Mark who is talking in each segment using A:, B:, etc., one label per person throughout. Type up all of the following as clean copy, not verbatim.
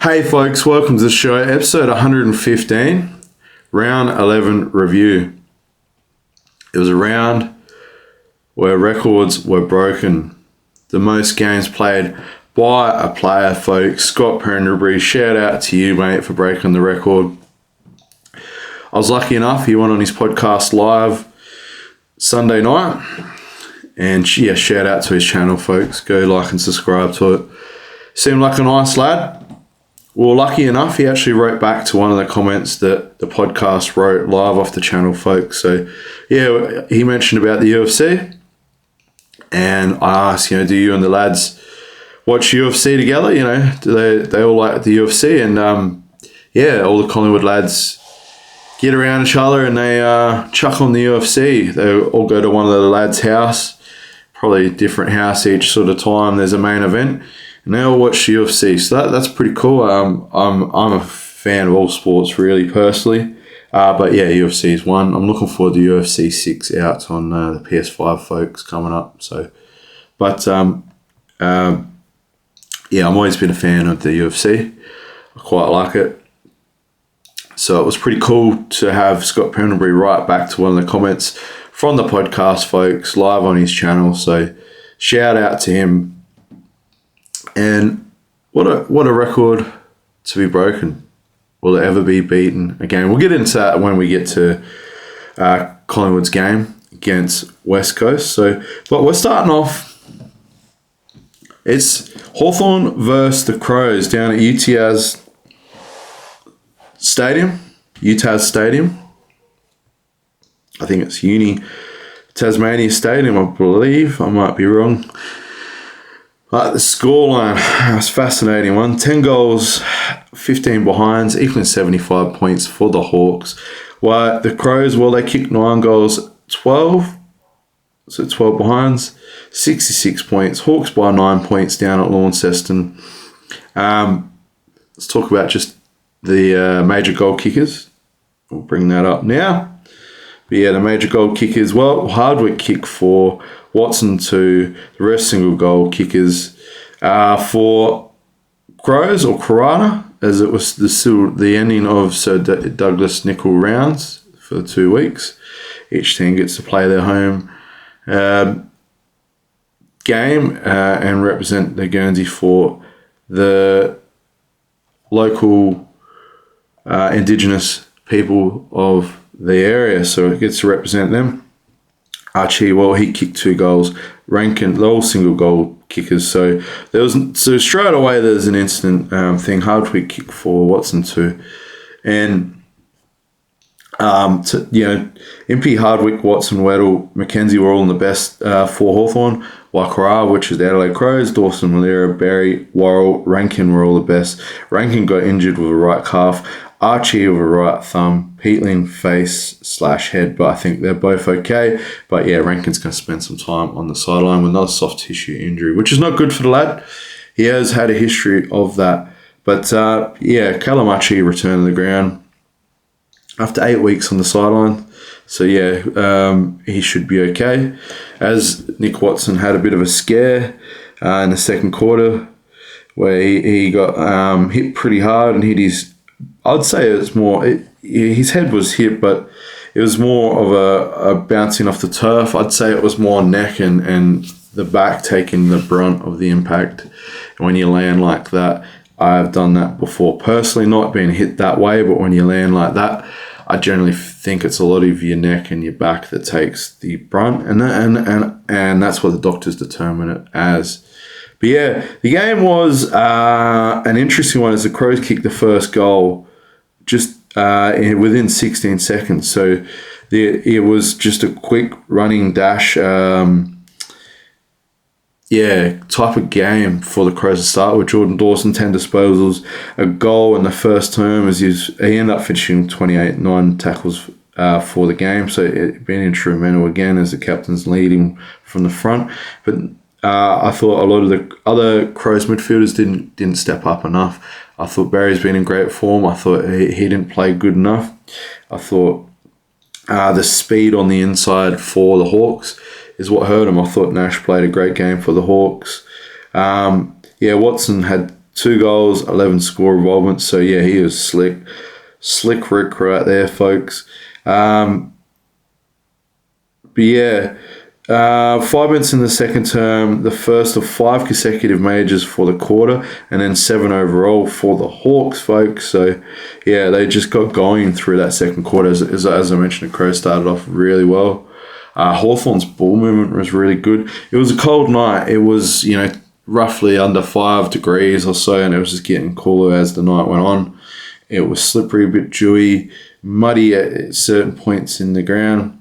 A: Hey folks, welcome to the show, episode 115, round 11 review. It was a round where records were broken. The most games played by a player, folks. Scott Pendlebury, shout out to you, mate, for breaking the record. I was lucky enough, he went on his podcast live Sunday night. And yeah, shout out to his channel, folks. Go like and subscribe to it. Seemed like a nice lad. Well, lucky enough, he actually wrote back to one of the comments that the podcast wrote live off the channel, folks. So, yeah, he mentioned about the UFC. And I asked, do you and the lads watch UFC together? Do they all like the UFC? And, all the Collingwood lads get around each other and they chuck on the UFC. They all go to one of the lads' house, probably a different house each sort of time. There's a main event. And they all watch the UFC, so that's pretty cool. I'm a fan of all sports, really, personally. But yeah, UFC is one. I'm looking forward to UFC 6 out on the PS5, folks, coming up. So, but I've always been a fan of the UFC. I quite like it. So it was pretty cool to have Scott Pendlebury write back to one of the comments from the podcast, folks, live on his channel. So shout out to him. And what a record to be broken. Will it ever be beaten again? We'll get into that when we get to Collingwood's game against West Coast. But we're starting off. It's Hawthorn versus the Crows down at UTAS Stadium. I think it's Tasmania Stadium, I believe. I might be wrong. The scoreline, it's a fascinating one. 10 goals, 15 behinds, equaling 75 points for the Hawks. While the Crows, they kicked 9 goals, 12. So 12 behinds, 66 points. Hawks by 9 points down at Launceston. Let's talk about just the major goal kickers. We'll bring that up now. But yeah, the major goal kickers, Hardwick kicked 4. Watson 2, the rest single goal kickers for Crows or Karana, as it was the ending of Sir Douglas Nicol rounds for 2 weeks. Each team gets to play their home game and represent the Guernsey for the local Indigenous people of the area. So it gets to represent them. Archie, he kicked 2 goals. Rankin, they're all single goal kickers. So straight away there's an instant thing. Hardwick kicked 4, Watson 2, and MP, Hardwick, Watson, Weddle, Mackenzie were all in the best for Hawthorn. Waikara, which is the Adelaide Crows, Dawson, Malera, Berry, Worrell, Rankin were all the best. Rankin got injured with a right calf. Archie with a right thumb, Peatling face/head, but I think they're both okay. But yeah, Rankin's going to spend some time on the sideline with another soft tissue injury, which is not good for the lad. He has had a history of that. But Callum Archie returned to the ground after 8 weeks on the sideline. So he should be okay. As Nick Watson had a bit of a scare in the second quarter where he got hit pretty hard and hit his... I'd say it's more... his head was hit, but it was more of a bouncing off the turf. I'd say it was more neck and the back taking the brunt of the impact. When you land like that, I've done that before. Personally, not being hit that way, but when you land like that, I generally think it's a lot of your neck and your back that takes the brunt, and that's what the doctors determine it as. But yeah, the game was an interesting one as the Crows kicked the first goal just within 16 seconds. So it was just a quick running dash, type of game for the Crows to start with. Jordan Dawson, 10 disposals, a goal in the first term as he ended up finishing 28, 9 tackles for the game. So it been instrumental again as the captain's leading from the front. But I thought a lot of the other Crows midfielders didn't step up enough. I thought Barry's been in great form. I thought he didn't play good enough. I thought the speed on the inside for the Hawks is what hurt him. I thought Nash played a great game for the Hawks. Watson had 2 goals, 11 score involvements. So, yeah, he was slick. Slick Rick right there, folks. But, yeah, 5 minutes in the second term, the first of 5 consecutive majors for the quarter, and then 7 overall for the Hawks, folks. So, yeah, they just got going through that second quarter. As I mentioned, the Crows started off really well. Hawthorn's ball movement was really good. It was a cold night. It was, roughly under 5 degrees or so, and it was just getting cooler as the night went on. It was slippery, a bit dewy, muddy at certain points in the ground.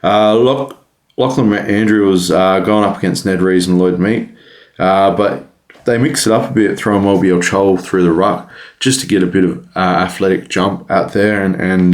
A: Lachlan Andrew was going up against Ned Rees and Lloyd Meek, but they mixed it up a bit, throwing Mobiel Chol through the ruck just to get a bit of athletic jump out there. And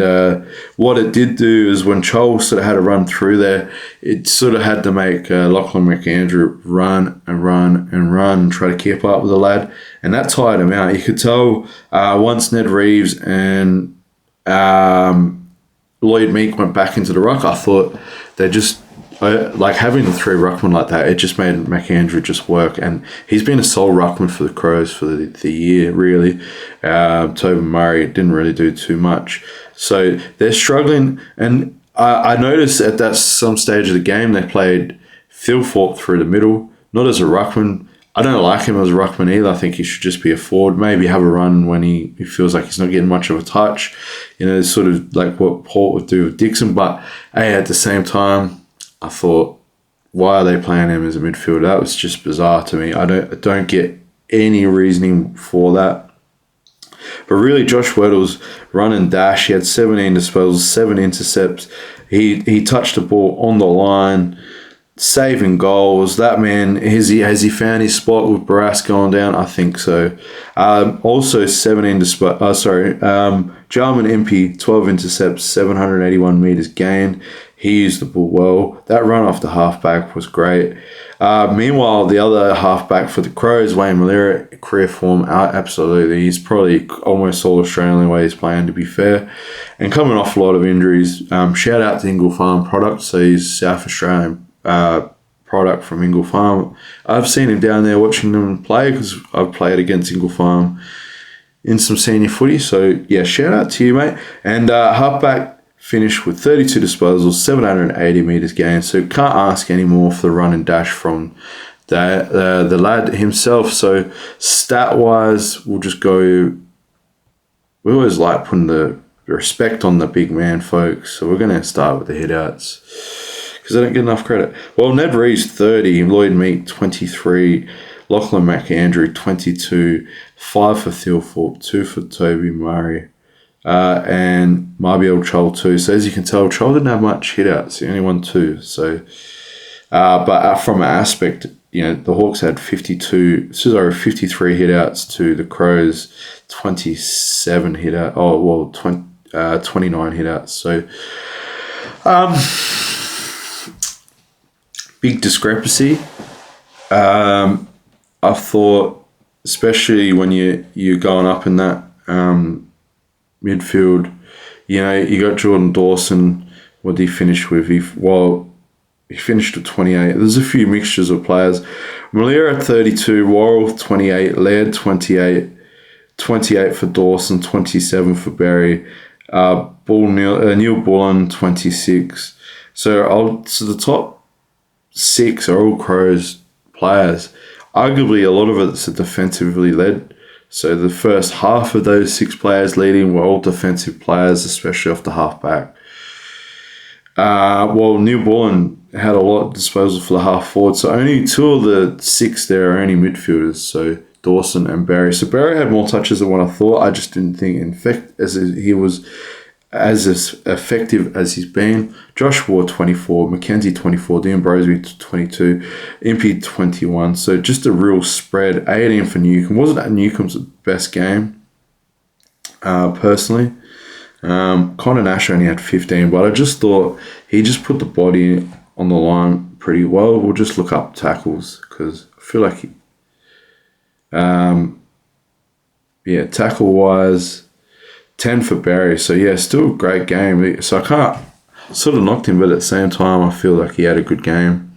A: what it did do is when Chol sort of had to run through there, it sort of had to make Lachlan McAndrew run and try to keep up with the lad. And that tired him out. You could tell once Ned Reeves and Lloyd Meek went back into the ruck, I thought they just... like having the 3 ruckmen like that, it just made McAndrew just work, and he's been a sole ruckman for the Crows for the year, really. Tobin Murray didn't really do too much, so they're struggling. And I noticed at that some stage of the game they played Phil Thorpe through the middle, not as a ruckman. I don't like him as a ruckman either. I think he should just be a forward, maybe have a run when he feels like he's not getting much of a touch, sort of like what Port would do with Dixon. But hey, at the same time, I thought, why are they playing him as a midfielder? That was just bizarre to me. I don't get any reasoning for that. But really, Josh Weddle's run and dash. He had 17 disposals, 7 intercepts. He touched the ball on the line, saving goals. That man, has he found his spot with Barras going down? I think so. Also, 17 Jarman MP, 12 intercepts, 781 metres gained. He used the ball well. That run off the halfback was great. Meanwhile, the other halfback for the Crows, Wayne Malera, career form, absolutely. He's probably almost all Australian the way he's playing, to be fair. And coming off a lot of injuries, shout out to Ingle Farm Products. So he's South Australian product from Ingle Farm. I've seen him down there watching them play because I've played against Ingle Farm in some senior footy. So, yeah, shout out to you, mate. And halfback finished with 32 disposals, 780 metres gained. So can't ask any more for the run and dash from the lad himself. So stat-wise, we'll just go... We always like putting the respect on the big man, folks. So we're going to start with the hit-outs because they don't get enough credit. Well, Ned Rees, 30. Lloyd Meek, 23. Lachlan McAndrew, 22. 5 for Thilthorpe, 2 for Toby Murray. And Mobiel Chol 2. So as you can tell, Chol didn't have much hit-outs. He only won 2. So, but from an aspect, the Hawks had 53 hit-outs to the Crows, 27 hit-outs. 29 hit-outs. So, big discrepancy. I thought, especially when you're going up in that midfield, you got Jordan Dawson. What did he finish with? He finished at 28. There's a few mixtures of players. Malera 32, Worrell 28, Laird 28, 28 for Dawson, 27 for Berry, Neil Bullen 26. So the top 6 are all Crows players. Arguably, a lot of it's defensively led. So the first half of those 6 players leading were all defensive players, especially off the halfback. Neil Bullen had a lot of disposal for the half forward. So only 2 of the 6 there are only midfielders. So Dawson and Barry. So Barry had more touches than what I thought. I just didn't think he was as effective as he's been. Josh Ward 24, Mackenzie 24, Dean Brosby 22, Impey 21. So just a real spread. 18 for Newcombe. Wasn't that Newcombe's best game, personally. Connor Nash only had 15, but I just thought he just put the body on the line pretty well. We'll just look up tackles because I feel like tackle-wise, 10 for Barry. So, yeah, still a great game. So I can't sort of knocked him, but at the same time, I feel like he had a good game.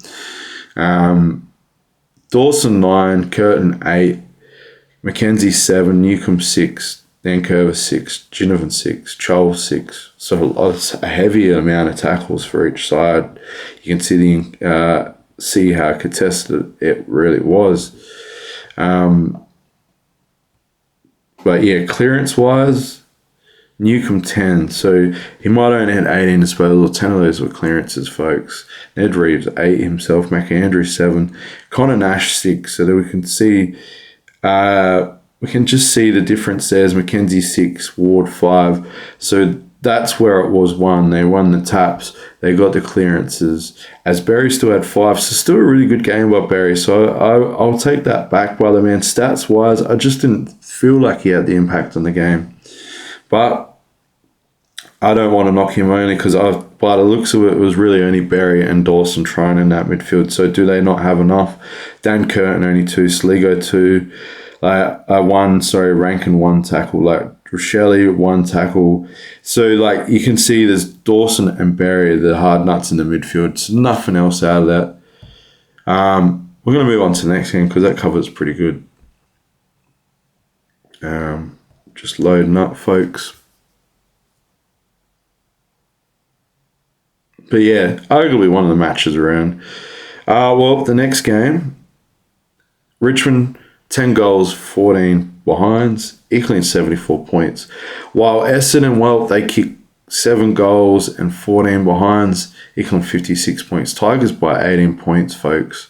A: Dawson, 9. Curtin, 8. Mackenzie 7, Newcomb 6, Nankervis 6, Ginnivan 6, Chol 6. So it's a heavier amount of tackles for each side. You can see how contested it really was. But yeah, clearance-wise, Newcomb 10. So he might only had 18 disposals. 10 of those were clearances, folks. Ned Reeves 8 himself. McAndrew 7. Connor Nash 6. So that we can see, we can just see the difference there. Mackenzie 6, Ward 5. So that's where it was won. They won the taps. They got the clearances. As Berry still had 5. So still a really good game by Berry. So I'll take that back, brother, man. Stats-wise, I just didn't feel like he had the impact on the game. But I don't want to knock him only because by the looks of it, it was really only Berry and Dawson trying in that midfield. So do they not have enough? Dan Curtin only 2, Sligo 2, Rankin 1 tackle, Rochelle 1 tackle. So you can see there's Dawson and Berry, the hard nuts in the midfield. So nothing else out of that. We're going to move on to the next game because that covers pretty good. Just loading up, folks. But yeah, arguably one of the matches around. The next game, Richmond 10 goals, 14 behinds, equaling 74 points. While Essendon and Welt, they kicked 7 goals and 14 behinds, equaling 56 points. Tigers by 18 points, folks.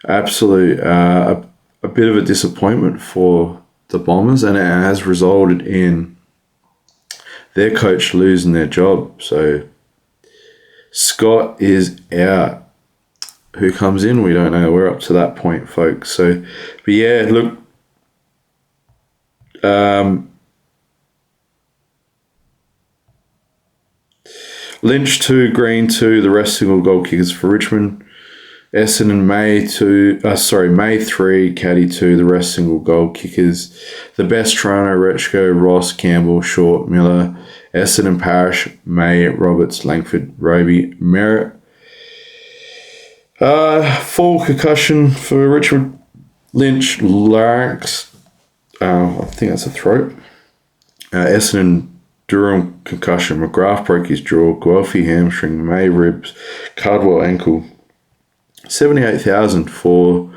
A: Absolute, a bit of a disappointment for the Bombers, and it has resulted in their coach losing their job. So Scott is out. Who comes in? We don't know. We're up to that point, folks. So, but yeah, look. Lynch 2, Green 2, the rest single goal kickers for Richmond. Essendon May 3, Caddy 2, the rest single goal kickers. The best Toronto, Retchko, Ross, Campbell, Short, Miller. Essendon Parish, May, Roberts, Langford, Roby, Merritt. Full concussion for Richard. Lynch, larynx. I think that's a throat. Essendon, Durham concussion. McGrath broke his jaw. Guelphy hamstring. May ribs. Cardwell ankle. 78,000 for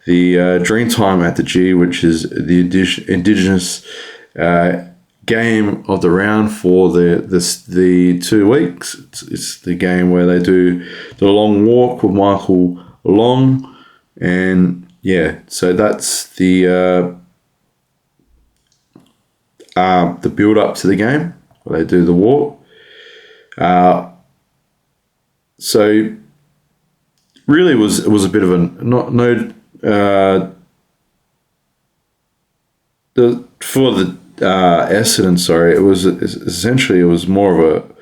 A: the Dreamtime at the G, which is the Indigenous game of the round for the 2 weeks. It's the game where they do the long walk with Michael Long, and yeah, so that's the build up to the game where they do the walk. So really, it was a bit of a for the Essendon. Sorry, it was essentially more of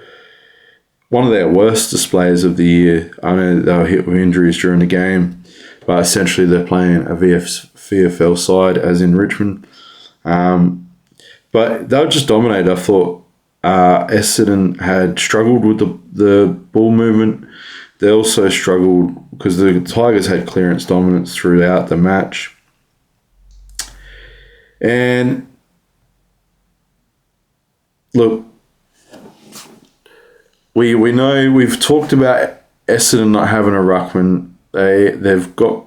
A: one of their worst displays of the year. I know they were hit with injuries during the game, but essentially they're playing a VFL side, as in Richmond. But they were just dominated. I thought Essendon had struggled with the ball movement. They also struggled because the Tigers had clearance dominance throughout the match. And look, we know we've talked about Essendon not having a ruckman. They've got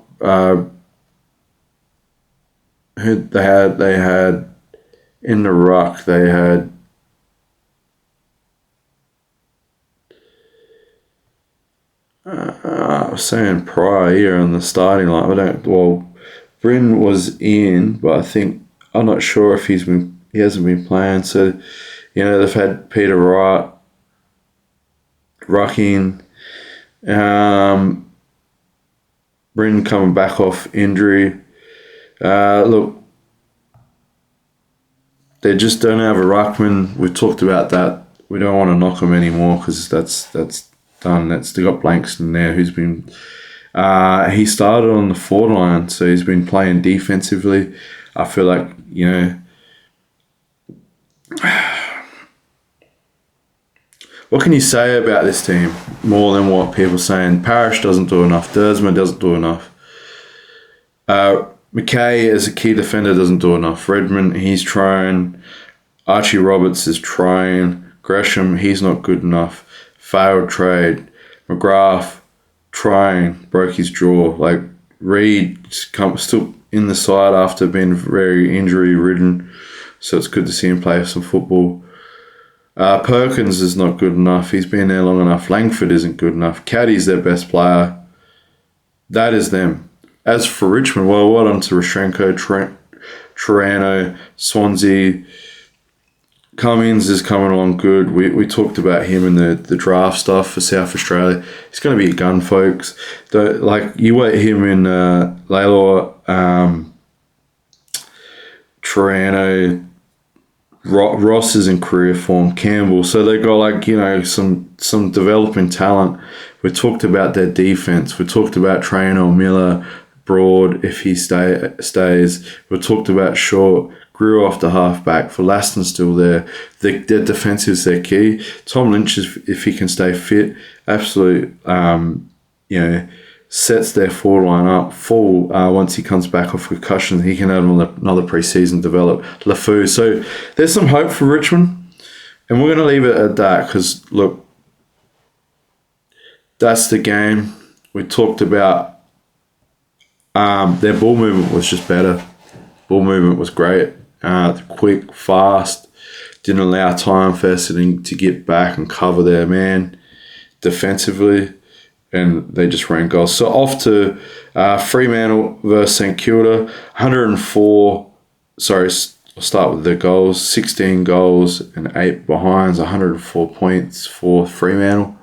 A: they had in the ruck they had I was saying Pryor here on the starting line. Bryn was in, but I'm not sure if he hasn't been playing. So, they've had Peter Wright, rucking, Bryn coming back off injury. Look, they just don't have a ruckman. We've talked about that. We don't want to knock them anymore because that's done. They got Blankston there, who's been he started on the forward line, so he's been playing defensively. I feel like what can you say about this team more than what people are saying? Parrish doesn't do enough. Dersma doesn't do enough. McKay as a key defender doesn't do enough. Redmond, he's trying. Archie Roberts is trying. Gresham, he's not good enough. Failed trade. McGrath, trying. Broke his jaw. Like, Reed still in the side after being very injury-ridden. So it's good to see him play some football. Perkins is not good enough. He's been there long enough. Langford isn't good enough. Caddy's their best player. That is them. As for Richmond, well done to Rashchenko, Triano, Swansea. Cummings is coming along good. We talked about him in the draft stuff for South Australia. He's going to be a gun, folks. You wait him in Lalor, Triano, Ross is in career form, Campbell. So they got some developing talent. We talked about their defense. We talked about Traynor, Miller, Broad if he stays. We talked about Short, grew off the halfback. For Laston's still there. Their defense is their key. Tom Lynch, if he can stay fit, absolute, sets their forward line up full. Once he comes back off concussion, he can have another pre-season develop. LaFou. So there's some hope for Richmond, and we're going to leave it at that because, look, that's the game. We talked about their ball movement was just better. Ball movement was great. Quick, fast, didn't allow time for Essendon to get back and cover their man defensively, and they just ran goals. So off to Fremantle versus St Kilda, 104. Sorry, I'll start with the goals. 16 goals and 8 behinds, 104 points for Fremantle.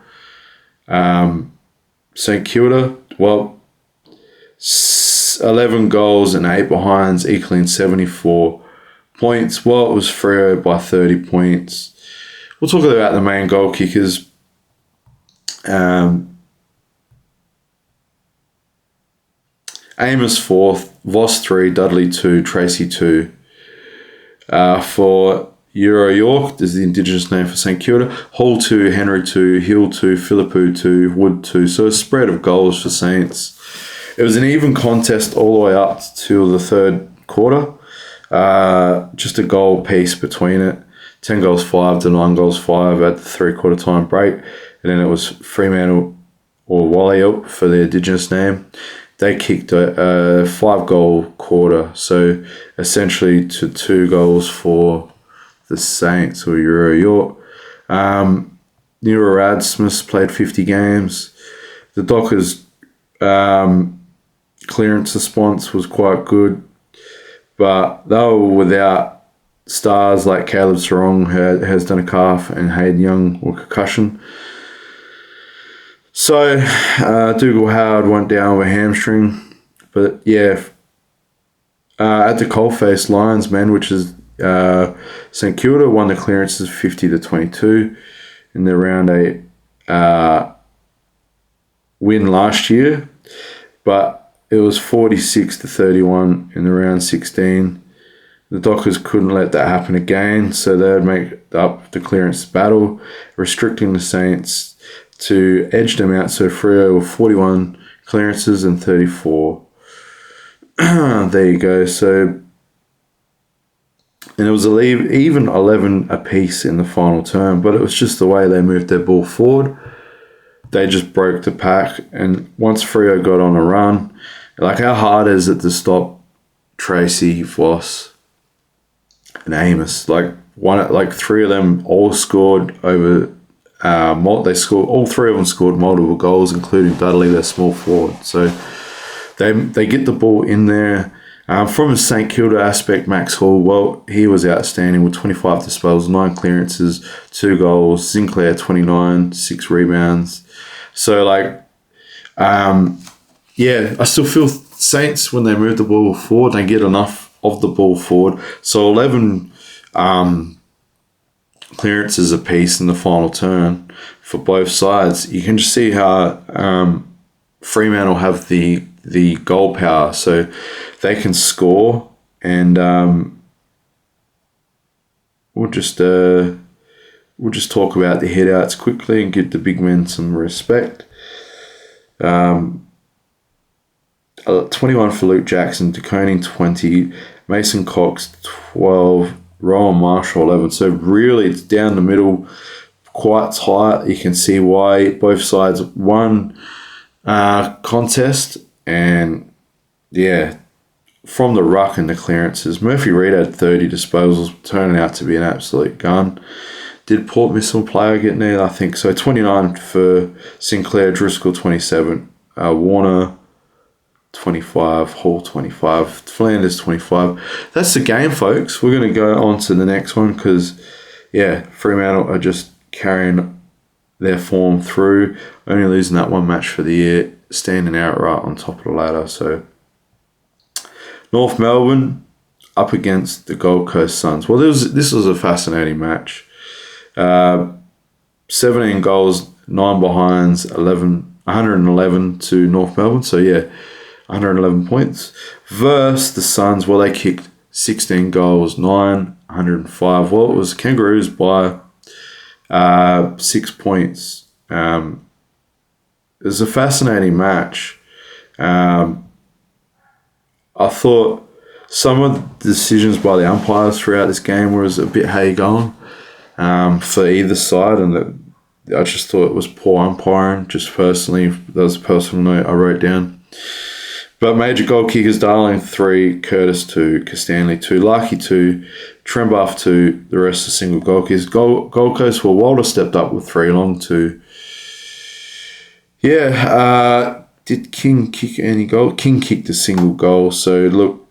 A: St Kilda, 11 goals and 8 behinds, equaling 74 points. Well, it was Freo by 30 points. We'll talk about the main goal kickers. Amos 4th, Voss 3, Dudley 2, Tracy 2. For Euro York, this is the Indigenous name for St Kilda. Hall 2, Henry 2, Hill 2, Philippou 2, Wood 2. So a spread of goals for Saints. It was an even contest all the way up to the third quarter. Just a goal piece between it. 10 goals 5 to 9 goals 5 at the 3/4 time break. And then it was Fremantle or Wally for the Indigenous name. They kicked a 5-goal quarter. So essentially to 2 goals for the Saints or Euro York. Neuro Radismus played 50 games. The Dockers clearance response was quite good, but they were without stars like Caleb Sarong, who has done a calf, and Hayden Young or concussion. So Dougal Howard went down with a hamstring, but yeah, at the Coalface Lions, man, which is St Kilda won the clearances 50-22 in the round 8 win last year, but it was 46-31 in the round 16. The Dockers couldn't let that happen again, so they would make up the clearance battle, restricting the Saints to edge them out. So Freo were 41 clearances and 34. There you go. So, and it was even 11 apiece in the final term, but it was just the way they moved their ball forward. They just broke the pack, and once Freo got on a run, like how hard is it to stop Tracy, Voss, and Amos? Like 3 of them all scored over. All 3 of them scored multiple goals, including Dudley, their small forward. So they get the ball in there. From a St Kilda aspect, Max Hall, well, he was outstanding with 25 disposals, 9 clearances, 2 goals. Sinclair 29, 6 rebounds. So I still feel Saints, when they move the ball forward, they get enough of the ball forward. So 11 clearances apiece in the final turn for both sides. You can just see how Fremantle have the goal power, so they can score. And we'll just talk about the headouts quickly and give the big men some respect. 21 for Luke Jackson, DeConing 20, Mason Cox 12, Rowan Marshall 11. So really, it's down the middle, quite tight. You can see why both sides won contest, and yeah, from the ruck and the clearances, Murphy Reid had 30 disposals, turning out to be an absolute gun. Did Port miss some player getting there? I think so. 29 for Sinclair, Driscoll 27, Warner 25, Hall 25, Flanders 25. That's the game, folks. We're going to go on to the next one because, yeah, Fremantle are just carrying their form through, only losing that one match for the year, standing out right on top of the ladder. So, North Melbourne up against the Gold Coast Suns. Well, this was a fascinating match. 17 goals, 9 behinds, 111 to North Melbourne. So, yeah, 111 points. Versus the Suns, well, they kicked 16 goals, 9, 105. Well, it was Kangaroos by 6 points. It was a fascinating match. I thought some of the decisions by the umpires throughout this game was a bit how you going for either side, and I just thought it was poor umpiring. Just personally, that was a personal note I wrote down. But major goal kickers: Darling 3, Curtis 2, Castanley 2, Larkey 2, Trembath 2. The rest are single goal kickers. Gold Coast, well, Walter stepped up with 3 long 2. Yeah. Did King kick any goal? King kicked a single goal. So, look,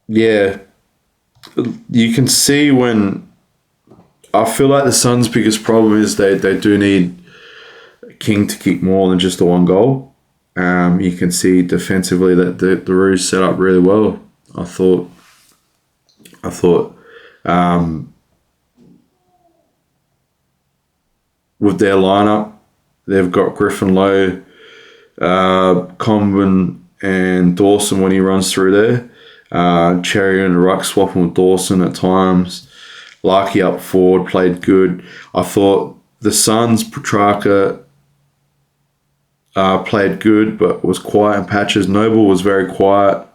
A: yeah, you can see when I feel like the Suns' biggest problem is they do need King to kick more than just the one goal. You can see defensively that the Roos set up really well. I thought. With their lineup, they've got Griffin Lowe, Comben, and Dawson when he runs through there. Cherry and the ruck swapping with Dawson at times. Larkey up forward, played good. I thought the Suns, Petrarca played good, but was quiet in patches. Noble was very quiet.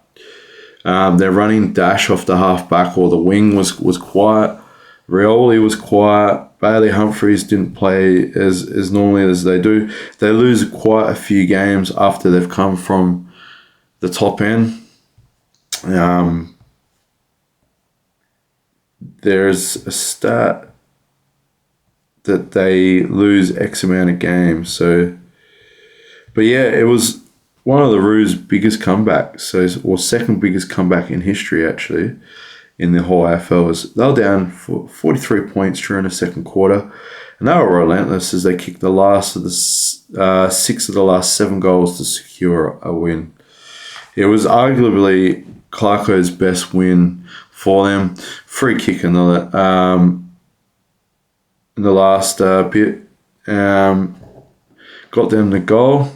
A: Their running dash off the half back or the wing was quiet. Rioli was quiet. Bailey Humphries didn't play as normally as they do. They lose quite a few games after they've come from the top end. There's a stat that they lose X amount of games. So, but yeah, it was one of the Roos' biggest comebacks. Or second biggest comeback in history, actually. In the whole AFL, they were down for 43 points during the second quarter, and they were relentless as they kicked the last of the 6 of the last 7 goals to secure a win. It was arguably Clarko's best win for them. Free kick in the last bit got them the goal,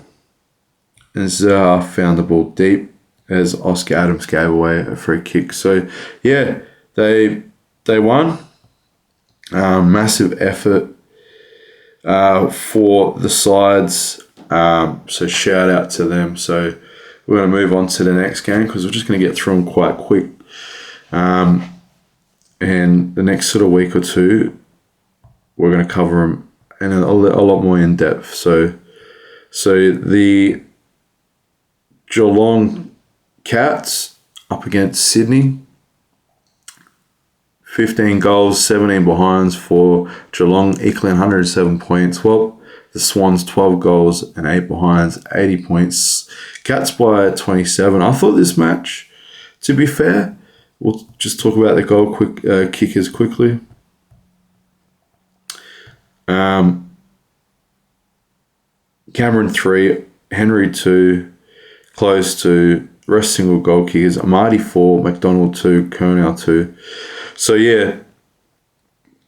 A: and Zaha found the ball deep as Oscar Adams gave away a free kick. So, yeah, they won. Massive effort for the sides. So, shout out to them. So, we're going to move on to the next game because we're just going to get through them quite quick. And the next sort of week or two, we're going to cover them in a lot more in depth. So the Geelong Cats up against Sydney. 15 goals, 17 behinds for Geelong, equaling 107 points. Well, the Swans 12 goals and 8 behinds, 80 points. Cats by 27. I thought this match, to be fair, we'll just talk about the goal kickers quickly. Cameron 3, Henry 2, Close 2, rest single goal kickers. Amadi 4, McDonald 2, Kernell 2. So, yeah, it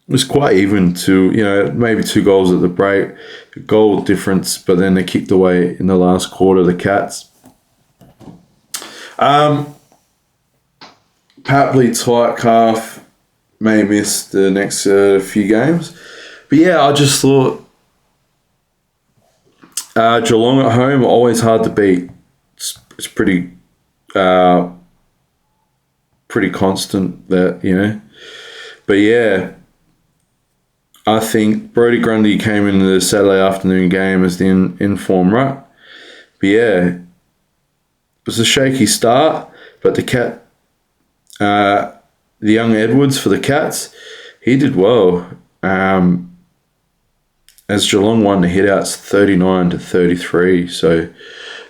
A: was quite even to, maybe 2 goals at the break, goal difference, but then they kicked away in the last quarter, the Cats. Papley, tight calf, may miss the next few games. But, yeah, I just thought Geelong at home, always hard to beat. It's pretty constant that, But yeah, I think Brodie Grundy came into the Saturday afternoon game as the in-form ruck. But yeah, it was a shaky start, but the young Edwards for the Cats, he did well. As Geelong won the hitouts 39-33, so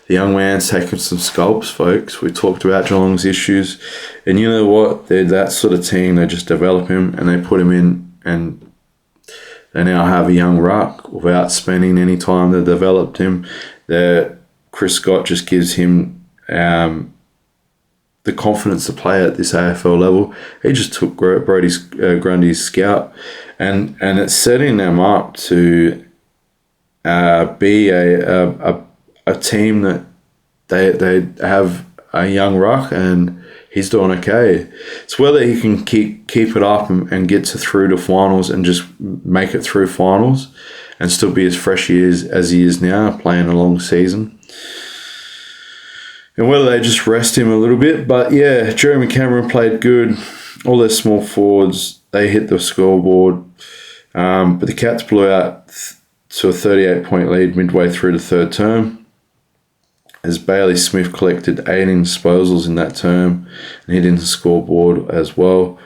A: the young man's taken some scalps, folks. We talked about Geelong's issues, and you know what? They're that sort of team. They just develop him and they put him in, and they now have a young ruck without spending any time to develop him. Chris Scott just gives him the confidence to play at this AFL level. He just took Grundy's scout, and it's setting them up to be a team that they have a young ruck, and he's doing okay. It's whether he can keep it up and get through to finals and just make it through finals and still be as fresh as he is now, playing a long season. And whether they just rest him a little bit. But yeah, Jeremy Cameron played good. All their small forwards, they hit the scoreboard. But the Cats blew out to a 38-point lead midway through the third term, as Bailey Smith collected 18 disposals in that term and hit into the scoreboard as well.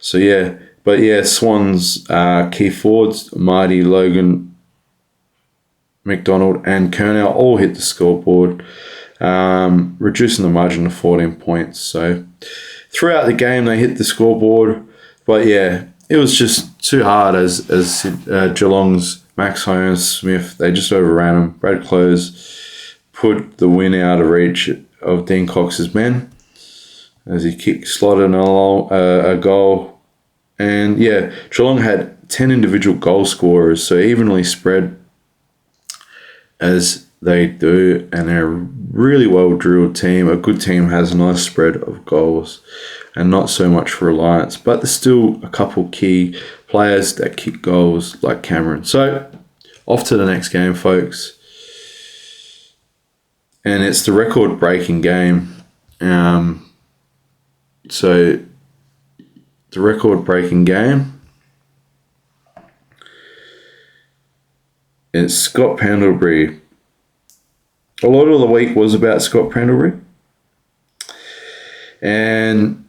A: So yeah, but yeah, Swans key forwards, Marty, Logan, McDonald and Kernell all hit the scoreboard, reducing the margin to 14 points. So throughout the game they hit the scoreboard, but yeah, it was just too hard as Geelong's Max Holmes-Smith, they just overran him. Brad Close put the win out of reach of Dean Cox's men as he slotted a goal. And yeah, Geelong had 10 individual goal scorers, so evenly spread as they do, and they're a really well-drilled team. A good team has a nice spread of goals and not so much reliance, but there's still a couple key players that kick goals like Cameron. So off to the next game, folks. And it's the record-breaking game. So the record-breaking game, it's Scott Pendlebury. A lot of the week was about Scott Pendlebury. And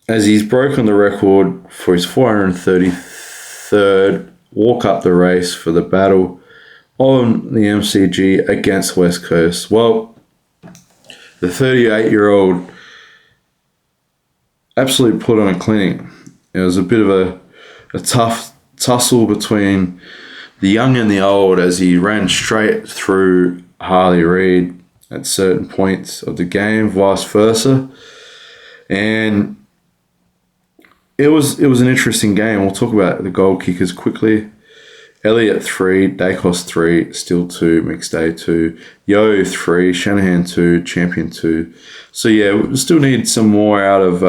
A: as he's broken the record for his 433rd walk up the race for the battle on the MCG against West Coast. Well, the 38-year-old absolutely put on a clinic. It was a bit of a tough tussle between the young and the old as he ran straight through Harley Reid at certain points of the game, vice versa. And it was an interesting game. We'll talk about the goal kickers quickly. Elliott 3, Dacos 3, Steele 2, McStay 2, Yo 3, Shanahan 2, Champion 2. So yeah, we still need some more out of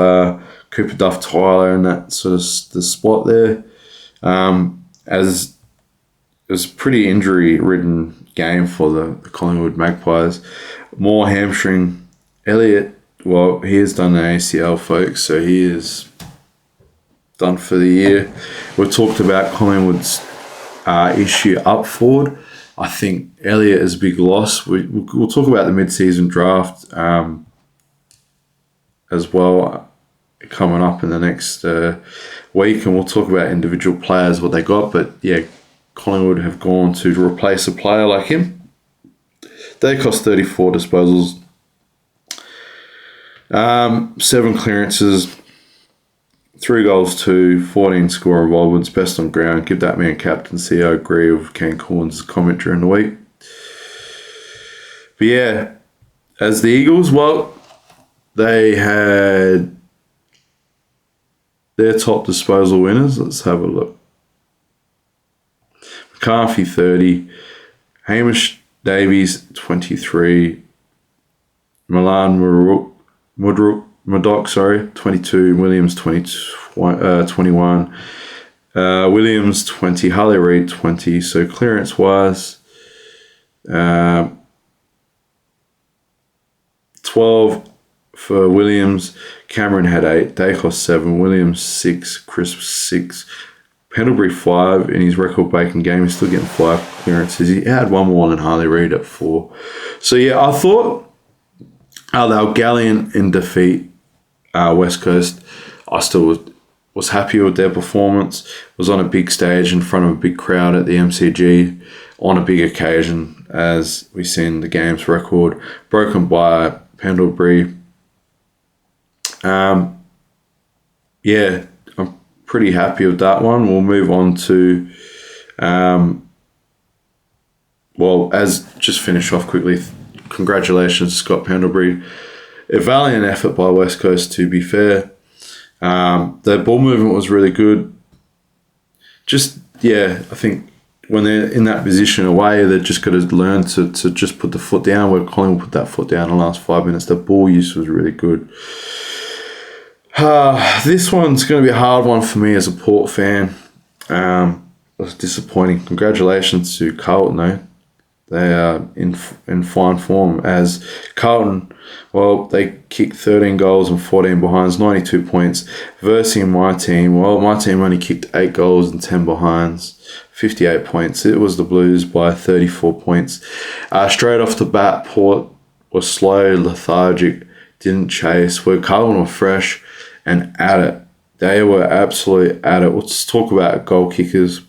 A: Cooper Duff Tyler and that sort of the spot there. As it was a pretty injury-ridden game for the Collingwood Magpies. More hamstring. Elliott, well, he has done an ACL, folks, so he is done for the year. We talked about Collingwood's issue up forward. I think Elliott is a big loss. We'll talk about the mid-season draft as well coming up in the next week, and we'll talk about individual players, what they got. But yeah, Collingwood have gone to replace a player like him. They cost 34 disposals, 7 clearances, 3 goals, 14 score involvements, best on ground. Give that man captaincy. I agree with Ken Corns' comment during the week. But yeah, as the Eagles, well, they had their top disposal winners. Let's have a look. McCarthy 30, Hamish Davies 23, Milan Murdoch 22, Williams 21, Williams 20, Harley Reid 20. So clearance wise, 12 for Williams. Cameron had 8, Dacos 7, Williams 6, Crisp 6, Pendlebury 5 in his record-breaking game. He's still getting 5 clearances. He had one more than Harley Reid at 4. So yeah, I thought they were gallant in defeat. West Coast. I still was happy with their performance. Was on a big stage in front of a big crowd at the MCG on a big occasion, as we seen the game's record broken by Pendlebury. Yeah, I'm pretty happy with that one. We'll move on to, as just finish off quickly, congratulations to Scott Pendlebury. A valiant effort by West Coast, to be fair. Their ball movement was really good. I think when they're in that position away, they've just got to learn to just put the foot down, where Collingwood put that foot down in the last 5 minutes. The ball use was really good. This one's going to be a hard one for me as a Port fan. It was disappointing. Congratulations to Carlton, though. They are in fine form, as Carlton, they kicked 13 goals and 14 behinds, 92 points, versus my team. Well, my team only kicked 8 goals and 10 behinds, 58 points. It was the Blues by 34 points. Straight off the bat, Port was slow, lethargic, didn't chase, where Carlton were fresh and at it. They were absolutely at it. Let's talk about goal kickers.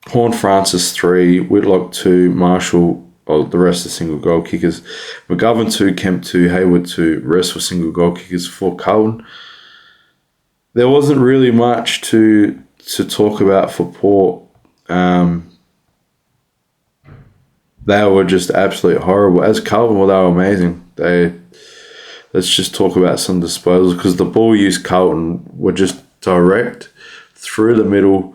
A: Horne-Francis 3, Whitlock 2, Marshall, the rest are single goal kickers. McGovern 2, Kemp 2, Hayward 2, rest were single goal kickers for Carlton. There wasn't really much to talk about for Port. They were just absolutely horrible. As Carlton, they were amazing. Let's just talk about some disposals, because the ball use Carlton were just direct through the middle,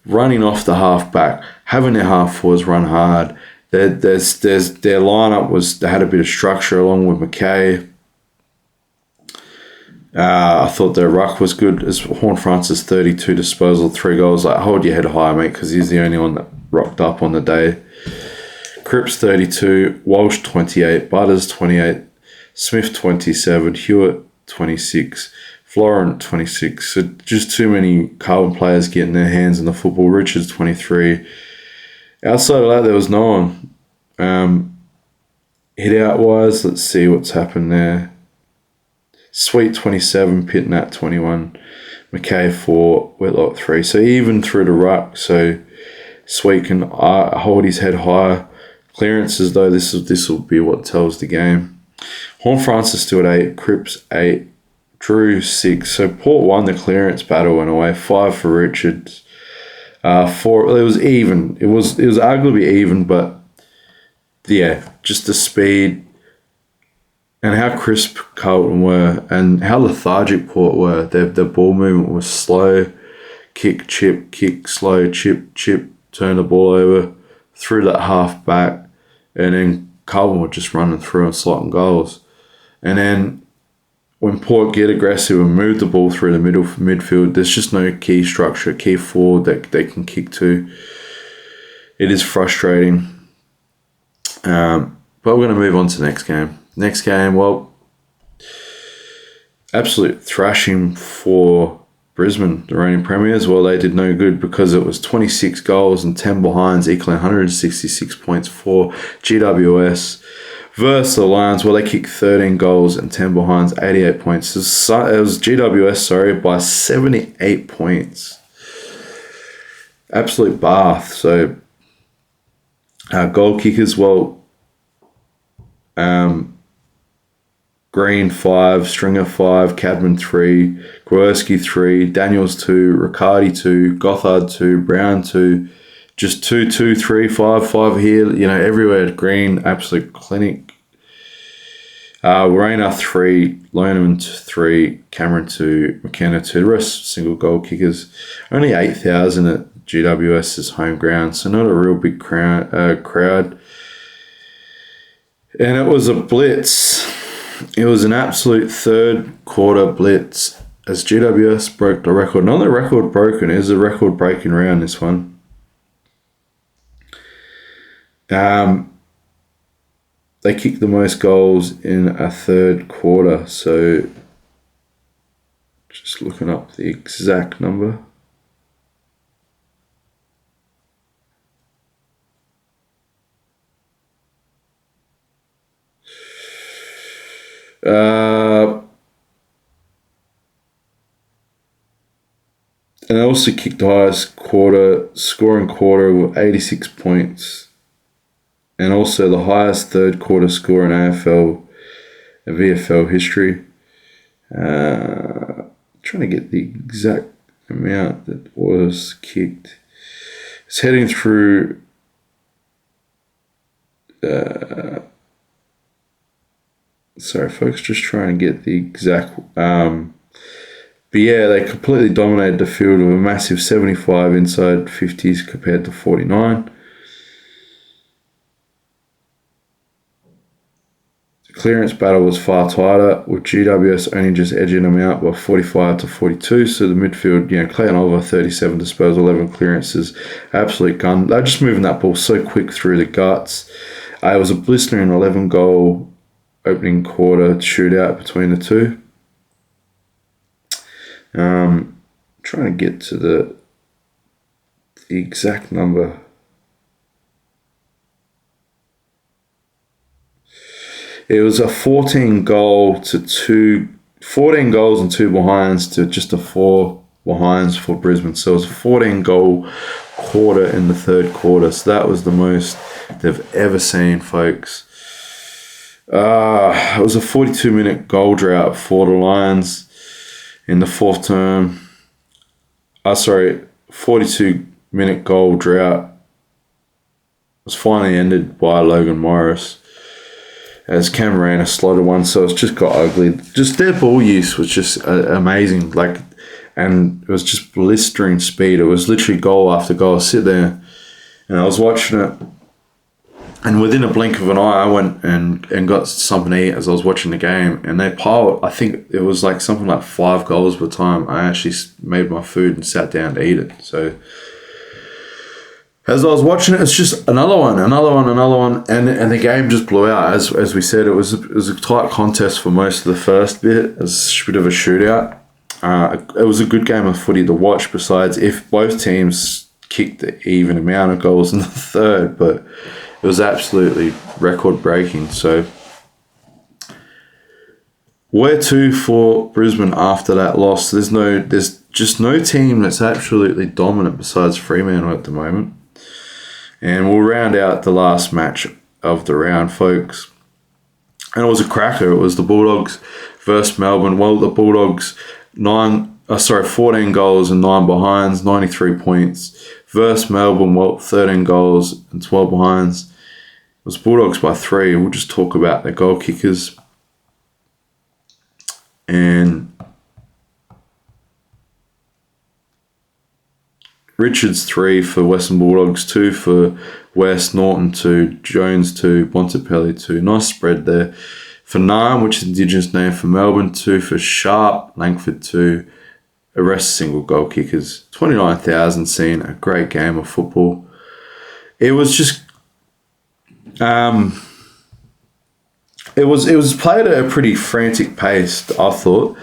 A: running off the half back, having their half forwards run hard. Their lineup they had a bit of structure along with McKay. I thought their ruck was good. As Horne-Francis 32 disposal, 3 goals. Like, hold your head high, mate, because he's the only one that rocked up on the day. Cripps 32, Walsh 28, Butters 28, Smith 27, Hewitt 26. Florent 26, so just too many Carlton players getting their hands in the football. Richards 23. Outside of that, there was no one. Hit out wise, let's see what's happened there. Sweet 27, Pitnat 21, McKay 4, Whitlock 3. So even through the ruck, so Sweet can hold his head high. Clearances, though, this will be what tells the game. Horne-Francis still at 8, Cripps 8. Drew 6. So Port won the clearance battle in a way. 5 for Richards. 4. It was even. It was arguably even, but yeah, just the speed and how crisp Carlton were and how lethargic Port were. Their ball movement was slow. Kick, slow, chip, turn the ball over through that half back, and then Carlton were just running through and slotting goals. And then when Port get aggressive and move the ball through the midfield, there's just no key structure, key forward that they can kick to. It is frustrating. But we're going to move on to the next game. Next game, absolute thrashing for Brisbane, the reigning premiers. Well, they did no good, because it was 26 goals and 10 behinds, equaling 166 points for GWS. Versus the Lions, they kicked 13 goals and 10 behinds, 88 points. It was GWS, by 78 points. Absolute bath. So, goal kickers, Green 5, Stringer 5, Cadman 3, Gworski 3, Daniels 2, Riccardi 2, Gothard 2, Brown 2. Just 2, 2, 3, 5, 5 here, everywhere. Green, absolute clinic. Rayner 3, Loneman 3, Cameron 2, McKenna 2. The rest single goal kickers. Only 8,000 at GWS's home ground, so not a real big crowd. And it was a blitz. It was an absolute third quarter blitz as GWS broke the record. Not the record broken, it was a record breaking round, this one. They kicked the most goals in a third quarter, so just looking up the exact number. And they also kicked the highest scoring quarter with 86 points. And also the highest third quarter score in AFL and VFL history. Trying to get the exact amount that was kicked. It's heading through sorry folks, just trying to get the exact but yeah, they completely dominated the field with a massive 75 inside 50s compared to 49. The clearance battle was far tighter, with GWS only just edging them out by 45 to 42. So the midfield, Clayton Oliver, 37 disposals, 11 clearances, absolute gun. They're just moving that ball so quick through the guts. It was a blistering 11-goal opening quarter shootout between the two. Trying to get to the exact number. It was a 14 goals and 2 behinds to just a 4 behinds for Brisbane. So it was a 14-goal quarter in the third quarter. So that was the most they've ever seen, folks. It was a 42-minute goal drought for the Lions in the fourth term. 42-minute goal drought was finally ended by Logan Morris as Camarena slotted one, so it's just got ugly. Just their ball use was just amazing, and it was just blistering speed. It was literally goal after goal. I sit there, and I was watching it, and within a blink of an eye, I went and got something to eat as I was watching the game, and they piled, I think it was something like 5 goals by the time I actually made my food and sat down to eat it. So as I was watching it, it's just another one, and the game just blew out. As we said, it was a tight contest for most of the first bit. It was a bit of a shootout. It was a good game of footy to watch, besides if both teams kicked the even amount of goals in the third, but it was absolutely record-breaking. So where to for Brisbane after that loss? There's just no team that's absolutely dominant besides Fremantle at the moment. And we'll round out the last match of the round, folks. And it was a cracker. It was the Bulldogs versus Melbourne. Well, the Bulldogs 14 goals and 9 behinds, 93 points. Versus Melbourne, 13 goals and 12 behinds. It was Bulldogs by 3. We'll just talk about their goal kickers. And Richards 3 for Western Bulldogs, 2 for West, Norton 2, Jones 2, Bontempelli 2. Nice spread there. For Narm, which is Indigenous name for Melbourne, 2 for Sharp, Langford 2. The rest single goal kickers. 29,000 seen a great game of football. It was just it was played at a pretty frantic pace, I thought.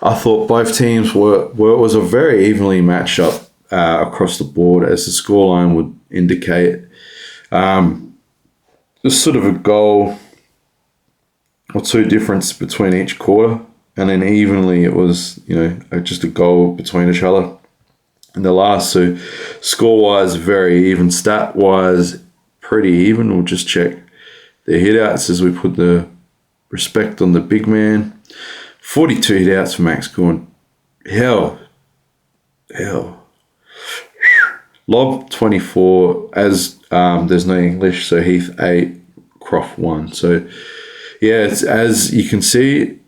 A: I thought both teams was a very evenly matched up across the board, as the scoreline would indicate. There's sort of a goal or 2 difference between each quarter, and then evenly it was, just a goal between each other. And the last two, score-wise, very even. Stat-wise, pretty even. We'll just check the hit-outs as we put the respect on the big man. 42 hit-outs for Max Gorn. Hell. Lob 24, as there's no English, so Heath 8, Croft 1. So, yeah, it's, as you can see,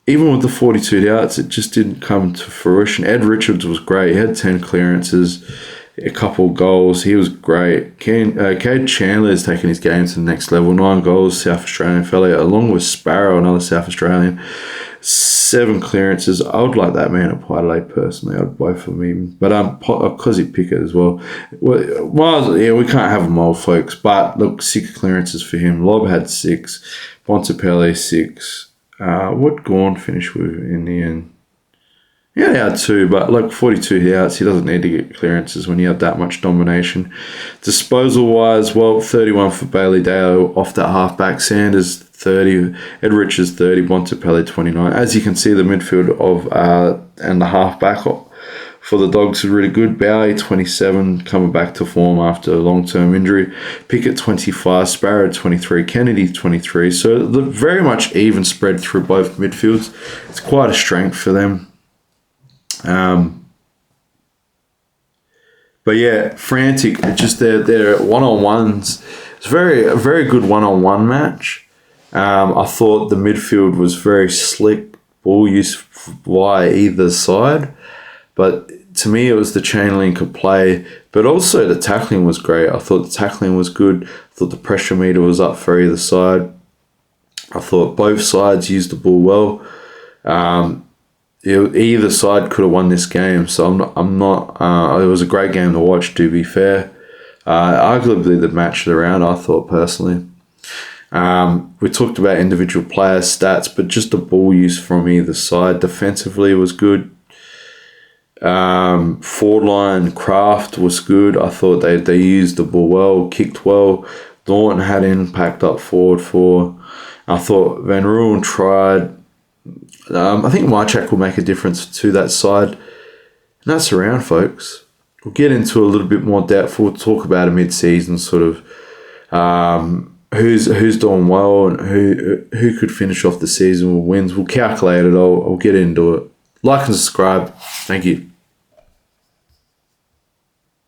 A: even with the 42 outs, it just didn't come to fruition. Ed Richards was great. He had 10 clearances a couple of goals. He was great. Cade Chandler is taking his game to the next level. 9 goals, South Australian fella, along with Sparrow, another South Australian. 7 clearances. I would like that man at Port personally. I'd both of them. But Cozzy Pickett as well. Well, yeah, we can't have them all, folks. But look, 6 clearances for him. Lobb had 6. Bontempelli 6. What Gawn finished with in the end? Yeah, he had 2, but like 42 outs, he doesn't need to get clearances when you have that much domination. Disposal-wise, well, 31 for Bailey Dale off that halfback. Sanders 30, Ed Richards 30, Bontempelli 29. As you can see, the midfield and the halfback for the Dogs is really good. Bowie 27, coming back to form after a long-term injury. Pickett 25, Sparrow 23, Kennedy 23. So the very much even spread through both midfields. It's quite a strength for them. But yeah, frantic. Just their one-on-ones. It's a very good one-on-one match. I thought the midfield was very slick, ball use via either side. But to me, it was the chain link of play. But also the tackling was great. I thought the tackling was good. I thought the pressure meter was up for either side. I thought both sides used the ball well. Either side could have won this game, so I'm not. It was a great game to watch, to be fair. Arguably the match of the round, I thought personally. We talked about individual player stats, but just the ball use from either side defensively was good. Forward line craft was good. I thought they used the ball well, kicked well. Thornton had impact up forward for. I thought Van Rulen tried. I think Mychak will make a difference to that side. And that's the round, folks. We'll get into a little bit more depth. We'll talk about a mid-season sort of who's doing well and who could finish off the season with wins. We'll calculate it all. I'll get into it. Like and subscribe. Thank you.